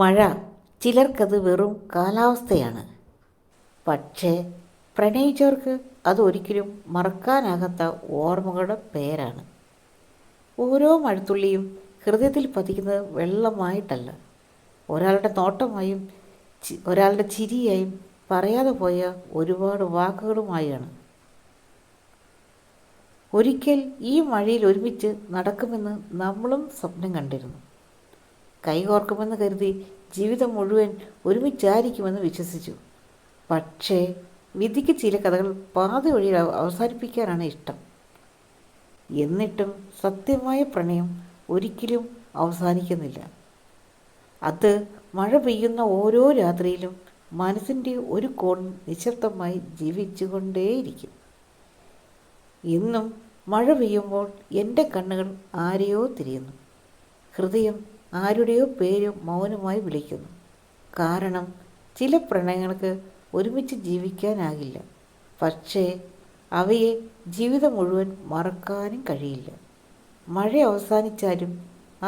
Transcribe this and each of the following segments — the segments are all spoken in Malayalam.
മഴ ചിലർക്കത് വെറും കാലാവസ്ഥയാണ്. പക്ഷേ പ്രണയിച്ചവർക്ക് അതൊരിക്കലും മറക്കാനാകാത്ത ഓർമ്മകളുടെ പേരാണ്. ഓരോ മഴത്തുള്ളിയും ഹൃദയത്തിൽ പതിക്കുന്നത് വെള്ളമായിട്ടല്ല, ഒരാളുടെ നോട്ടമായും ഒരാളുടെ ചിരിയായും പറയാതെ പോയ ഒരുപാട് വാക്കുകളുമായാണ്. ഒരിക്കൽ ഈ മഴയിൽ ഒരുമിച്ച് നടക്കുമെന്ന് നമ്മളും സ്വപ്നം കണ്ടിരുന്നു. കൈകോർക്കുമെന്ന് കരുതി ജീവിതം മുഴുവൻ ഒരുമിച്ചായിരിക്കുമെന്ന് വിശ്വസിച്ചു. പക്ഷേ വിധിക്ക് ചില കഥകൾ പാതി വഴിയിൽ അവസാനിപ്പിക്കാനാണ് ഇഷ്ടം. എന്നിട്ടും സത്യമായ പ്രണയം ഒരിക്കലും അവസാനിക്കുന്നില്ല. അത് മഴ പെയ്യുന്ന ഓരോ രാത്രിയിലും മനസ്സിൻ്റെ ഒരു കോണിൽ നിശബ്ദമായി ജീവിച്ചുകൊണ്ടേയിരിക്കും. ഇന്നും മഴ പെയ്യുമ്പോൾ എൻ്റെ കണ്ണുകൾ ആരെയോ തിരിയുന്നു, ഹൃദയം ആരുടെയോ പേര് മൗനമായി വിളിക്കുന്നു. കാരണം ചില പ്രണയങ്ങൾക്ക് ഒരുമിച്ച് ജീവിക്കാനാകില്ല, പക്ഷേ അവയെ ജീവിതം മുഴുവൻ മറക്കാനും കഴിയില്ല. മഴ അവസാനിച്ചാലും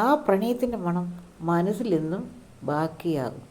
ആ പ്രണയത്തിൻ്റെ മണം മനസ്സിലെന്നും ബാക്കിയാകും.